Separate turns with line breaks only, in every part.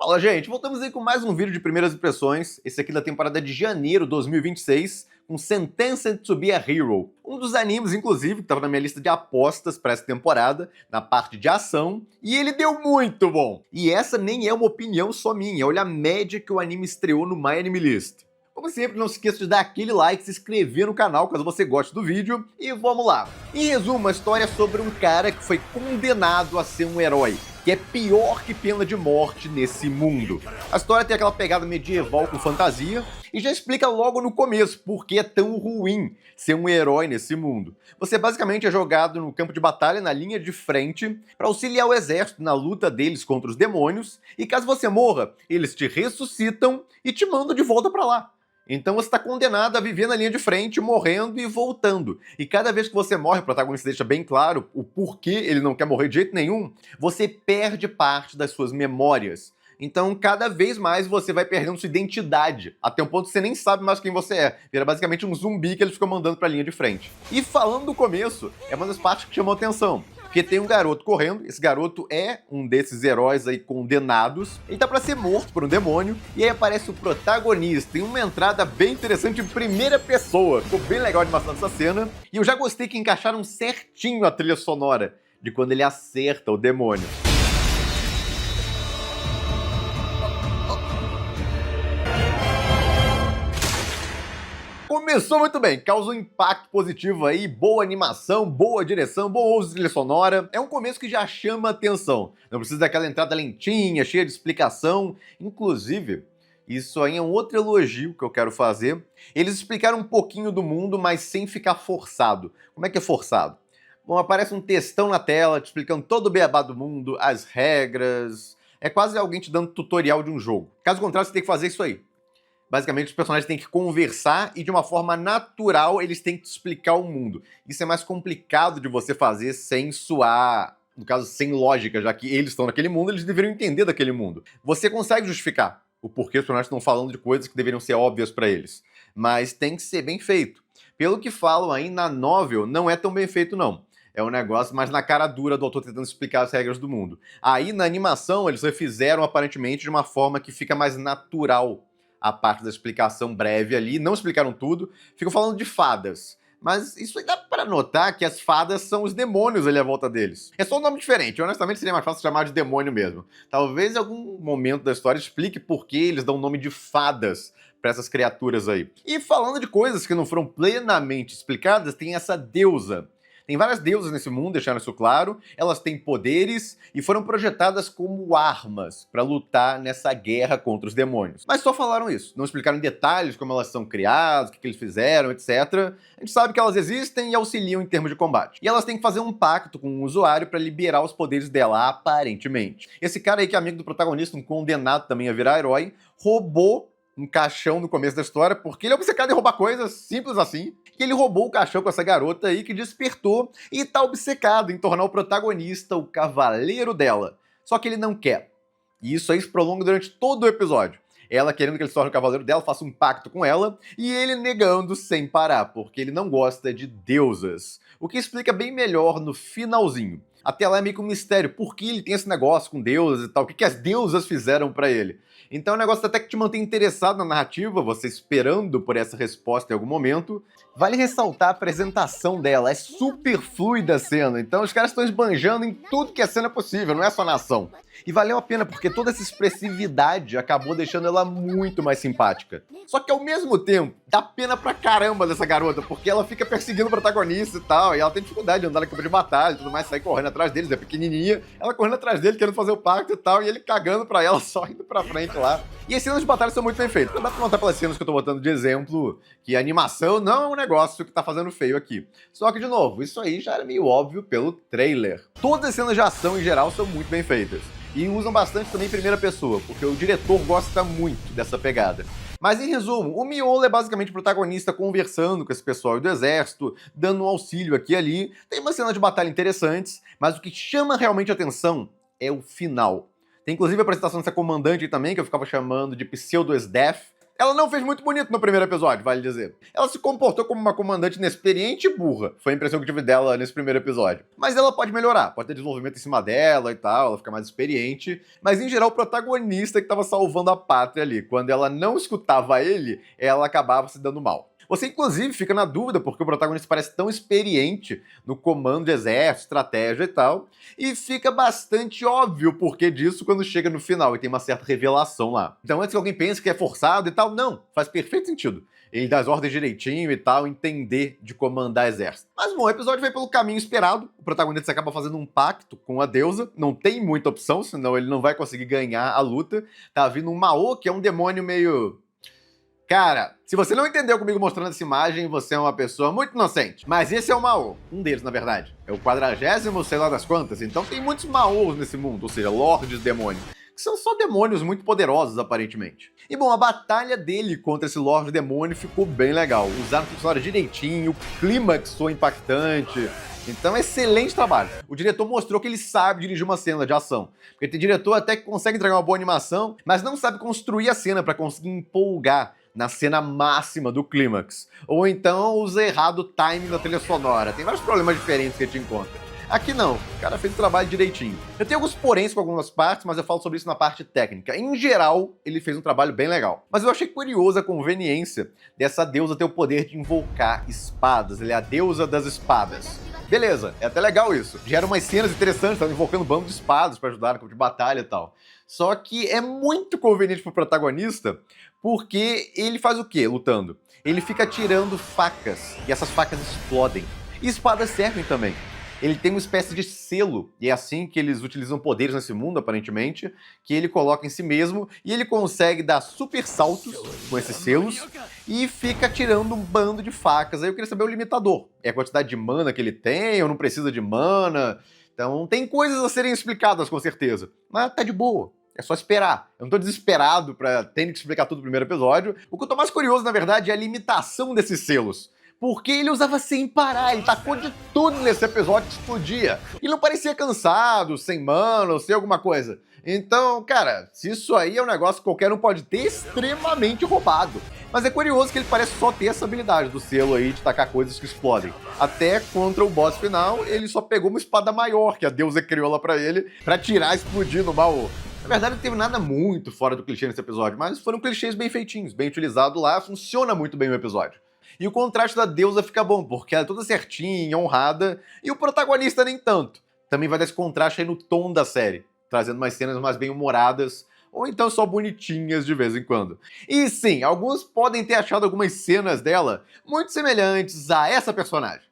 Fala, gente! Voltamos aí com mais um vídeo de primeiras impressões, esse aqui da temporada de janeiro de 2026, com Sentenced to be a Hero. Um dos animes, inclusive, que estava na minha lista de apostas para essa temporada, na parte de ação, e ele deu muito bom! E essa nem é uma opinião só minha, olha a média que o anime estreou no My Anime List. Como sempre, não se esqueça de dar aquele like, se inscrever no canal caso você goste do vídeo, e vamos lá! Em resumo, a história é sobre um cara que foi condenado a ser um herói, que é pior que pena de morte nesse mundo. A história tem aquela pegada medieval com fantasia, e já explica logo no começo por que é tão ruim ser um herói nesse mundo. Você basicamente é jogado no campo de batalha, na linha de frente, para auxiliar o exército na luta deles contra os demônios, e caso você morra, eles te ressuscitam e te mandam de volta para lá. Então você está condenado a viver na linha de frente, morrendo e voltando. E cada vez que você morre, o protagonista deixa bem claro o porquê ele não quer morrer de jeito nenhum, você perde parte das suas memórias. Então, cada vez mais você vai perdendo sua identidade, até um ponto que você nem sabe mais quem você é. Vira basicamente um zumbi que eles ficam mandando para a linha de frente. E falando do começo, é uma das partes que chamou atenção. Porque tem um garoto correndo, esse garoto é um desses heróis aí condenados, ele tá pra ser morto por um demônio, e aí aparece o protagonista em uma entrada bem interessante em primeira pessoa. Ficou bem legal a animação dessa cena, e eu já gostei que encaixaram certinho a trilha sonora de quando ele acerta o demônio. Começou muito bem, causa um impacto positivo aí, boa animação, boa direção, bom uso de trilha sonora. É um começo que já chama atenção. Não precisa daquela entrada lentinha, cheia de explicação. Inclusive, isso aí é um outro elogio que eu quero fazer. Eles explicaram um pouquinho do mundo, mas sem ficar forçado. Como é que é forçado? Bom, aparece um textão na tela te explicando todo o beabá do mundo, as regras. É quase alguém te dando tutorial de um jogo. Caso contrário, você tem que fazer isso aí. Basicamente, os personagens têm que conversar e, de uma forma natural, eles têm que te explicar o mundo. Isso é mais complicado de você fazer sem suar, no caso, sem lógica, já que eles estão naquele mundo, eles deveriam entender daquele mundo. Você consegue justificar o porquê os personagens estão falando de coisas que deveriam ser óbvias para eles, mas tem que ser bem feito. Pelo que falam aí, na novel, não é tão bem feito, não. É um negócio mais na cara dura do autor tentando explicar as regras do mundo. Aí, na animação, eles refizeram, aparentemente, de uma forma que fica mais natural a parte da explicação breve ali, não explicaram tudo, ficam falando de fadas. Mas isso aí dá para notar que as fadas são os demônios ali à volta deles. É só um nome diferente, honestamente seria mais fácil chamar de demônio mesmo. Talvez em algum momento da história explique por que eles dão o nome de fadas para essas criaturas aí. E falando de coisas que não foram plenamente explicadas, tem essa deusa. Tem várias deusas nesse mundo, deixaram isso claro, elas têm poderes e foram projetadas como armas para lutar nessa guerra contra os demônios. Mas só falaram isso, não explicaram em detalhes como elas são criadas, o que eles fizeram, etc. A gente sabe que elas existem e auxiliam em termos de combate. E elas têm que fazer um pacto com o usuário para liberar os poderes dela, aparentemente. Esse cara aí, que é amigo do protagonista, um condenado também a virar herói, roubou um caixão no começo da história, porque ele é obcecado em roubar coisas, simples assim. E ele roubou o caixão com essa garota aí que despertou e tá obcecado em tornar o protagonista o cavaleiro dela. Só que ele não quer. E isso aí se prolonga durante todo o episódio. Ela querendo que ele se torne o cavaleiro dela, faça um pacto com ela, e ele negando sem parar, porque ele não gosta de deusas. O que explica bem melhor no finalzinho. Até lá é meio que um mistério, por que ele tem esse negócio com deusas e tal, o que as deusas fizeram pra ele. Então é um negócio até que te mantém interessado na narrativa, você esperando por essa resposta em algum momento. Vale ressaltar a apresentação dela, é super fluida a cena, então os caras estão esbanjando em tudo que é cena possível, não é só na ação. E valeu a pena porque toda essa expressividade acabou deixando ela muito mais simpática. Só que ao mesmo tempo, dá pena pra caramba dessa garota, porque ela fica perseguindo o protagonista e tal, e ela tem dificuldade de andar na campo de batalha e tudo mais, sair correndo atrás deles, é pequenininha, ela correndo atrás dele, querendo fazer o pacto e tal, e ele cagando pra ela, só indo pra frente lá. E as cenas de batalha são muito bem feitas. Não dá pra notar pelas cenas que eu tô botando de exemplo que a animação não é um negócio que tá fazendo feio aqui. Só que, de novo, isso aí já era meio óbvio pelo trailer. Todas as cenas de ação, em geral, são muito bem feitas. E usam bastante também em primeira pessoa, porque o diretor gosta muito dessa pegada. Mas em resumo, o Miolo é basicamente o protagonista conversando com esse pessoal do exército, dando um auxílio aqui e ali. Tem umas cenas de batalha interessantes, mas o que chama realmente a atenção é o final. Tem inclusive a apresentação dessa comandante também, que eu ficava chamando de Pseudo-SDEF. Ela não fez muito bonito no primeiro episódio, vale dizer. Ela se comportou como uma comandante inexperiente e burra. Foi a impressão que eu tive dela nesse primeiro episódio. Mas ela pode melhorar, pode ter desenvolvimento em cima dela e tal, ela fica mais experiente. Mas em geral, o protagonista que estava salvando a pátria ali. Quando ela não escutava ele, ela acabava se dando mal. Você, inclusive, fica na dúvida porque o protagonista parece tão experiente no comando de exército, estratégia e tal, e fica bastante óbvio o porquê disso quando chega no final e tem uma certa revelação lá. Então, antes que alguém pense que é forçado e tal, não, faz perfeito sentido. Ele dá as ordens direitinho e tal, entender de comandar exército. Mas, bom, o episódio vai pelo caminho esperado, o protagonista acaba fazendo um pacto com a deusa, não tem muita opção, senão ele não vai conseguir ganhar a luta. Tá vindo um Mao, que é um demônio meio... Cara, se você não entendeu comigo mostrando essa imagem, você é uma pessoa muito inocente. Mas esse é o Mao, um deles, na verdade. É o 40º, sei lá das quantas, então tem muitos Maos nesse mundo, ou seja, lordes demônios, que são só demônios muito poderosos, aparentemente. E bom, a batalha dele contra esse Lorde Demônio ficou bem legal. Usaram a história direitinho, o clímax foi impactante. Então, excelente trabalho. O diretor mostrou que ele sabe dirigir uma cena de ação. Porque tem diretor até que consegue entregar uma boa animação, mas não sabe construir a cena para conseguir empolgar na cena máxima do clímax. Ou então usa errado o timing da trilha sonora. Tem vários problemas diferentes que a gente encontra. Aqui não, o cara fez o trabalho direitinho. Eu tenho alguns poréns com algumas partes, mas eu falo sobre isso na parte técnica. Em geral, ele fez um trabalho bem legal. Mas eu achei curioso a conveniência dessa deusa ter o poder de invocar espadas. Ele é a deusa das espadas. Beleza, é até legal isso. Gera umas cenas interessantes, tá invocando um bando de espadas pra ajudar no campo de batalha e tal. Só que é muito conveniente pro protagonista, porque ele faz o quê lutando? Ele fica atirando facas, e essas facas explodem. E espadas servem também. Ele tem uma espécie de selo, e é assim que eles utilizam poderes nesse mundo, aparentemente, que ele coloca em si mesmo, e ele consegue dar super saltos com esses selos, e fica atirando um bando de facas. Aí eu queria saber o limitador. É a quantidade de mana que ele tem, ou não precisa de mana? Então tem coisas a serem explicadas, com certeza. Mas tá de boa. É só esperar. Eu não tô desesperado pra ter que explicar tudo no primeiro episódio. O que eu tô mais curioso, na verdade, é a limitação desses selos. Porque ele usava sem parar, ele tacou de tudo nesse episódio que explodia. E não parecia cansado, sem mana, ou sem alguma coisa. Então, cara, se isso aí é um negócio que qualquer um pode ter, extremamente roubado. Mas é curioso que ele parece só ter essa habilidade do selo aí de tacar coisas que explodem. Até contra o boss final, ele só pegou uma espada maior que a deusa criou lá pra ele, pra tirar e explodir no baú. Na verdade, não teve nada muito fora do clichê nesse episódio, mas foram clichês bem feitinhos, bem utilizados lá, funciona muito bem o episódio. E o contraste da deusa fica bom, porque ela é toda certinha, honrada, e o protagonista nem tanto. Também vai dar esse contraste aí no tom da série, trazendo umas cenas mais bem humoradas, ou então só bonitinhas de vez em quando. E sim, alguns podem ter achado algumas cenas dela muito semelhantes a essa personagem.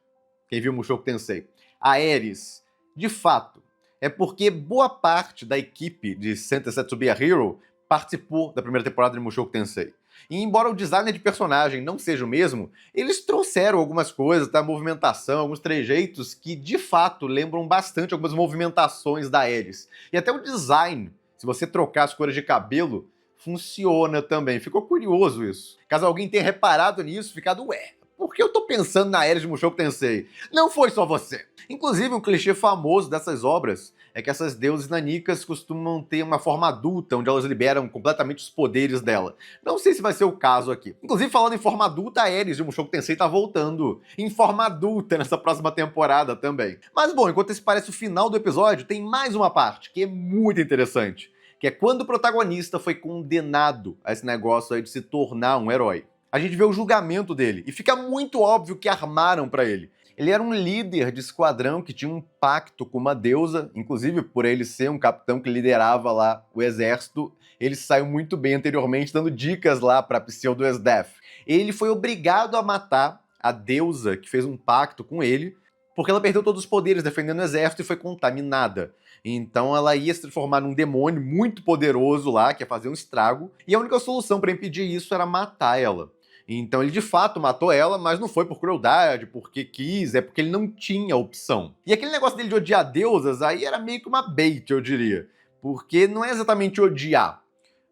Quem viu Mushoku Tensei? A Ares. De fato, é porque boa parte da equipe de Sentai Setsubiya Hero participou da primeira temporada de Mushoku Tensei. E embora o design de personagem não seja o mesmo, eles trouxeram algumas coisas, tá? Movimentação, alguns trejeitos que de fato lembram bastante algumas movimentações da Ares. E até o design, se você trocar as cores de cabelo, funciona também. Ficou curioso isso. Caso alguém tenha reparado nisso, ficado, ué, por que eu tô pensando na Ares de Mushoku Tensei? Não foi só você. Inclusive, um clichê famoso dessas obras é que essas deusas nanicas costumam ter uma forma adulta, onde elas liberam completamente os poderes dela. Não sei se vai ser o caso aqui. Inclusive, falando em forma adulta, a Ares de Mushoku Tensei tá voltando em forma adulta nessa próxima temporada também. Mas bom, enquanto esse parece o final do episódio, tem mais uma parte que é muito interessante, que é quando o protagonista foi condenado a esse negócio aí de se tornar um herói. A gente vê o julgamento dele, e fica muito óbvio que armaram pra ele. Ele era um líder de esquadrão que tinha um pacto com uma deusa, inclusive por ele ser um capitão que liderava lá o exército, ele saiu muito bem anteriormente dando dicas lá pra Pseudo-Esdeath. Ele foi obrigado a matar a deusa que fez um pacto com ele, porque ela perdeu todos os poderes defendendo o exército e foi contaminada. Então ela ia se transformar num demônio muito poderoso lá, que ia fazer um estrago, e a única solução para impedir isso era matar ela. Então ele de fato matou ela, mas não foi por crueldade, porque quis, é porque ele não tinha opção. E aquele negócio dele de odiar deusas, aí era meio que uma bait, eu diria. Porque não é exatamente odiar,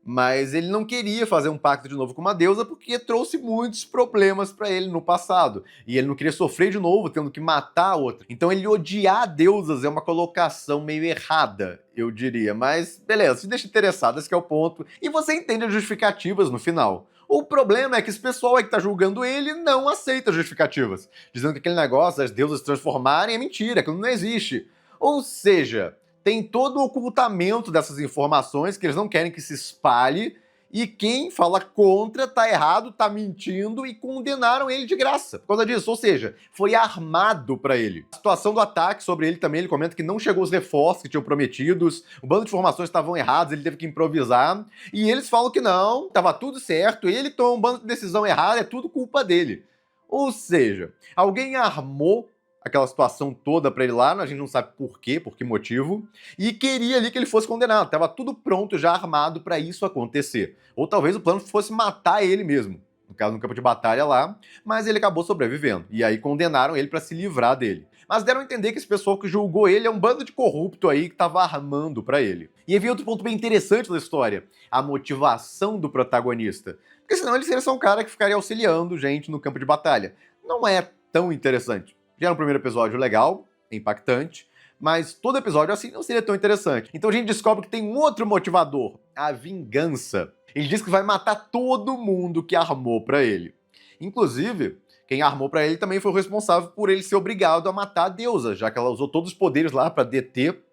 Mas ele não queria fazer um pacto de novo com uma deusa porque trouxe muitos problemas pra ele no passado. E ele não queria sofrer de novo, tendo que matar a outra. Então ele odiar deusas é uma colocação meio errada, eu diria. Mas beleza, se deixa interessado, esse que é o ponto. E você entende as justificativas no final. O problema é que esse pessoal aí que tá julgando ele não aceita justificativas. Dizendo que aquele negócio das deusas se transformarem é mentira, aquilo não existe. Ou seja, tem todo o ocultamento dessas informações que eles não querem que se espalhe, e quem fala contra tá errado, tá mentindo, e condenaram ele de graça por causa disso. Ou seja, foi armado pra ele. A situação do ataque sobre ele também, ele comenta que não chegou os reforços que tinham prometidos, o bando de informações estavam errados, ele teve que improvisar, e eles falam que não, tava tudo certo, ele tomou um bando de decisão errada, é tudo culpa dele. Ou seja, alguém armou aquela situação toda pra ele lá, a gente não sabe por quê, por que motivo, e queria ali que ele fosse condenado. Tava tudo pronto, já armado pra isso acontecer. Ou talvez o plano fosse matar ele mesmo, no caso no campo de batalha lá, mas ele acabou sobrevivendo. E aí condenaram ele pra se livrar dele. Mas deram a entender que esse pessoal que julgou ele é um bando de corrupto aí que tava armando pra ele. E aí vem outro ponto bem interessante da história, a motivação do protagonista. Porque senão ele seria só um cara que ficaria auxiliando gente no campo de batalha. Não é tão interessante. Já no primeiro episódio legal, impactante, mas todo episódio assim não seria tão interessante. Então a gente descobre que tem um outro motivador, a vingança. Ele diz que vai matar todo mundo que armou pra ele. Inclusive, quem armou pra ele também foi o responsável por ele ser obrigado a matar a deusa, já que ela usou todos os poderes lá pra deter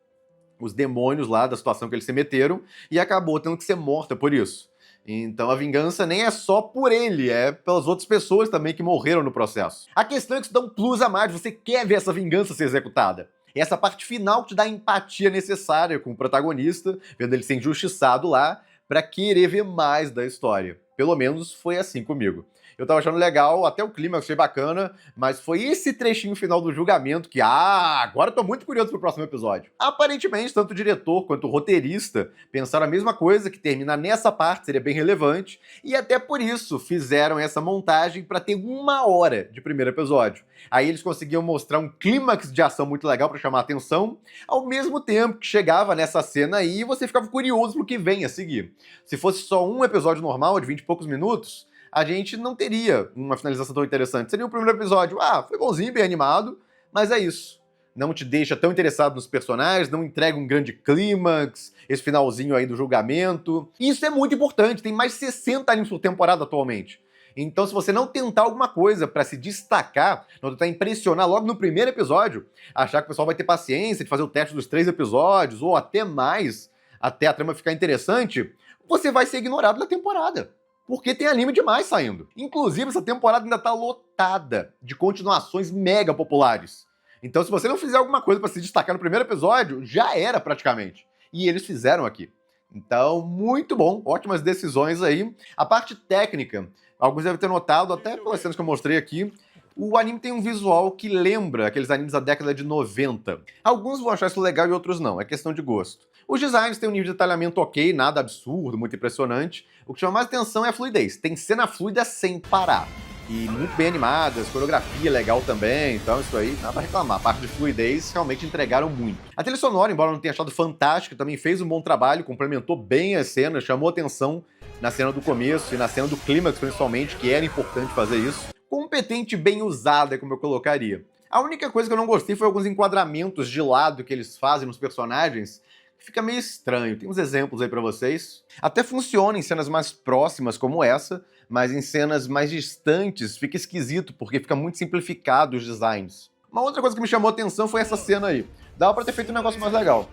os demônios lá da situação que eles se meteram e acabou tendo que ser morta por isso. Então a vingança nem é só por ele, é pelas outras pessoas também que morreram no processo. A questão é que isso dá um plus a mais, você quer ver essa vingança ser executada. E essa parte final que te dá a empatia necessária com o protagonista, vendo ele ser injustiçado lá, pra querer ver mais da história. Pelo menos foi assim comigo. Eu tava achando legal, até o clima achei bacana, mas foi esse trechinho final do julgamento que, agora eu tô muito curioso pro próximo episódio. Aparentemente, tanto o diretor quanto o roteirista pensaram a mesma coisa, que terminar nessa parte seria bem relevante, e até por isso fizeram essa montagem pra ter 1 hora de primeiro episódio. Aí eles conseguiam mostrar um clímax de ação muito legal pra chamar a atenção, ao mesmo tempo que chegava nessa cena aí e você ficava curioso pro que vem a seguir. Se fosse só um episódio normal, de 20 e poucos minutos, a gente não teria uma finalização tão interessante. Seria o primeiro episódio, foi bonzinho, bem animado, mas é isso. Não te deixa tão interessado nos personagens, não entrega um grande clímax, esse finalzinho aí do julgamento. E isso é muito importante, tem mais de 60 animes por temporada atualmente. Então, se você não tentar alguma coisa pra se destacar, não tentar impressionar logo no primeiro episódio, achar que o pessoal vai ter paciência de fazer o teste dos 3 episódios, ou até mais, até a trama ficar interessante, você vai ser ignorado na temporada. Porque tem anime demais saindo. Inclusive, essa temporada ainda tá lotada de continuações mega populares. Então, se você não fizer alguma coisa pra se destacar no primeiro episódio, já era praticamente. E eles fizeram aqui. Então, muito bom, ótimas decisões aí. A parte técnica, alguns devem ter notado, até pelas cenas que eu mostrei aqui, o anime tem um visual que lembra aqueles animes da década de 90. Alguns vão achar isso legal e outros não, é questão de gosto. Os designs têm um nível de detalhamento ok, nada absurdo, muito impressionante. O que chama mais atenção é a fluidez. Tem cena fluida sem parar. E muito bem animadas, coreografia legal também, então isso aí, nada a reclamar. A parte de fluidez realmente entregaram muito. A trilha sonora, embora eu não tenha achado fantástica, também fez um bom trabalho, complementou bem as cenas, chamou atenção na cena do começo e na cena do clímax, principalmente, que era importante fazer isso. Competente e bem usada, como eu colocaria. A única coisa que eu não gostei foi alguns enquadramentos de lado que eles fazem nos personagens, que fica meio estranho. Tem uns exemplos aí pra vocês. Até funciona em cenas mais próximas como essa, mas em cenas mais distantes fica esquisito, porque fica muito simplificado os designs. Uma outra coisa que me chamou a atenção foi essa cena aí. Dava pra ter feito um negócio mais legal.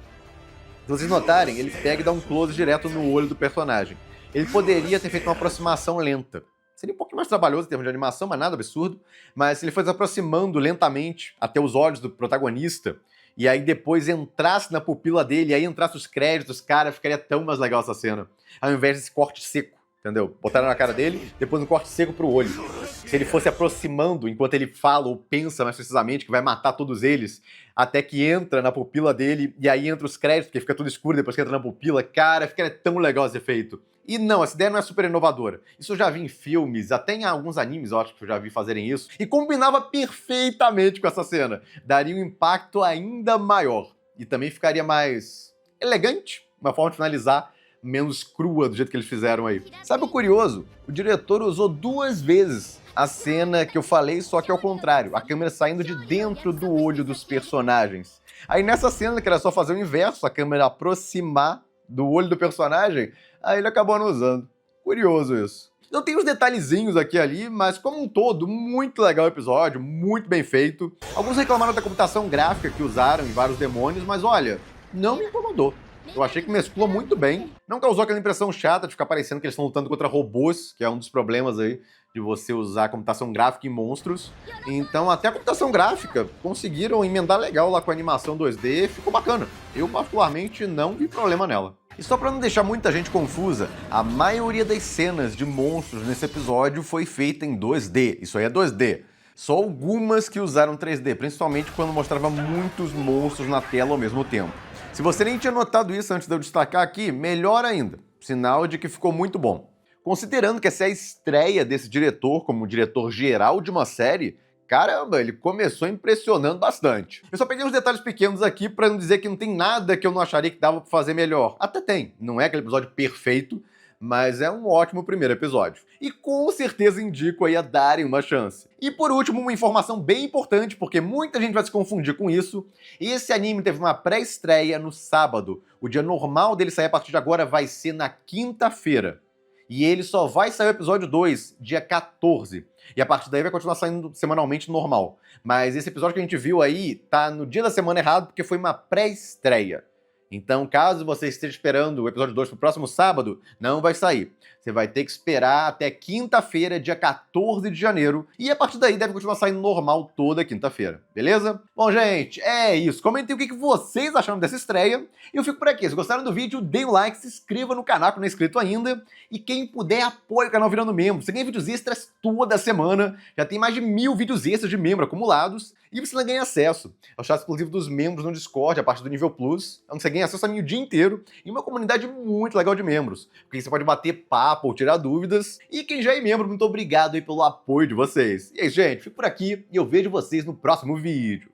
Se vocês notarem, ele pega e dá um close direto no olho do personagem. Ele poderia ter feito uma aproximação lenta. Seria um pouquinho mais trabalhoso em termos de animação, mas nada absurdo. Mas se ele fosse aproximando lentamente até os olhos do protagonista, e aí depois entrasse na pupila dele, e aí entrasse os créditos, cara, ficaria tão mais legal essa cena. Ao invés desse corte seco, entendeu? Botaram na cara dele, depois um corte seco pro olho. Se ele fosse aproximando enquanto ele fala ou pensa mais precisamente que vai matar todos eles, até que entra na pupila dele, e aí entra os créditos, porque fica tudo escuro depois que entra na pupila, cara, ficaria tão legal esse efeito. E não, essa ideia não é super inovadora. Isso eu já vi em filmes, até em alguns animes, eu acho que eu já vi fazerem isso, e combinava perfeitamente com essa cena. Daria um impacto ainda maior. E também ficaria mais elegante, uma forma de finalizar menos crua do jeito que eles fizeram aí. Sabe o curioso? O diretor usou 2 vezes a cena que eu falei, só que ao contrário, a câmera saindo de dentro do olho dos personagens. Aí nessa cena, que era só fazer o inverso, a câmera aproximar do olho do personagem, aí ele acabou não usando. Curioso isso. Não tem uns detalhezinhos aqui e ali, mas como um todo, muito legal o episódio, muito bem feito. Alguns reclamaram da computação gráfica que usaram em vários demônios, mas olha, não me incomodou. Eu achei que mesclou muito bem, não causou aquela impressão chata de ficar parecendo que eles estão lutando contra robôs, que é um dos problemas aí de você usar computação gráfica em monstros. Então até a computação gráfica conseguiram emendar legal lá com a animação 2D, ficou bacana. Eu particularmente não vi problema nela. E só pra não deixar muita gente confusa, a maioria das cenas de monstros nesse episódio foi feita em 2D, isso aí é 2D. Só algumas que usaram 3D, principalmente quando mostrava muitos monstros na tela ao mesmo tempo. Se você nem tinha notado isso antes de eu destacar aqui, melhor ainda, sinal de que ficou muito bom. Considerando que essa é a estreia desse diretor como diretor geral de uma série, caramba, ele começou impressionando bastante. Eu só peguei uns detalhes pequenos aqui pra não dizer que não tem nada que eu não acharia que dava pra fazer melhor. Até tem, não é aquele episódio perfeito, mas é um ótimo primeiro episódio. E com certeza indico aí a darem uma chance. E por último, uma informação bem importante, porque muita gente vai se confundir com isso. Esse anime teve uma pré-estreia no sábado. O dia normal dele sair a partir de agora vai ser na quinta-feira. E ele só vai sair o episódio 2, dia 14. E a partir daí vai continuar saindo semanalmente normal. Mas esse episódio que a gente viu aí tá no dia da semana errado porque foi uma pré-estreia. Então, caso você esteja esperando o episódio 2 pro próximo sábado, não vai sair. Você vai ter que esperar até quinta-feira, dia 14 de janeiro, e a partir daí deve continuar saindo normal toda quinta-feira, beleza? Bom, gente, é isso. Comentem o que vocês acharam dessa estreia, e eu fico por aqui. Se gostaram do vídeo, dê um like, se inscreva no canal que não é inscrito ainda, e quem puder, apoie o canal virando membro. Você ganha vídeos extras toda semana, já tem mais de 1000 vídeos extras de membro acumulados, e você ainda ganha acesso ao chat exclusivo dos membros no Discord, a partir do nível Plus, onde você ganha acesso a mim o dia inteiro, e uma comunidade muito legal de membros, porque você pode bater papo ou tirar dúvidas, e quem já é membro, muito obrigado aí pelo apoio de vocês. E aí, gente, fico por aqui, e eu vejo vocês no próximo vídeo.